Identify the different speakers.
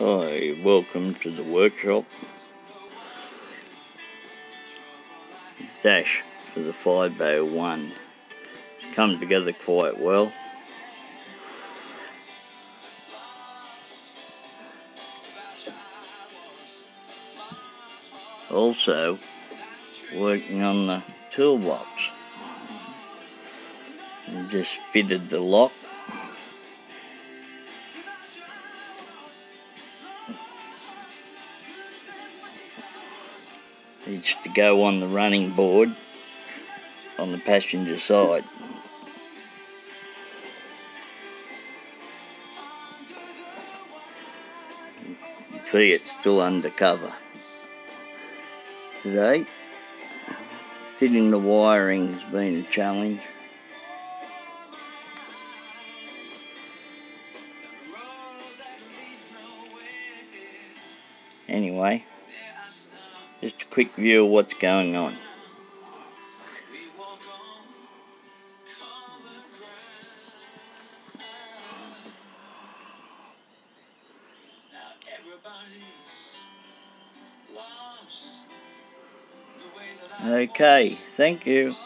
Speaker 1: Hi, welcome to the workshop. Dash for the 501. It's come together quite well. Also, working on the toolbox. Just fitted the lock. It's to go on the running board on the passenger side. Fiat still undercover. Today, fitting the wiring has been a challenge. Anyway, just a quick view of what's going on. Okay, thank you.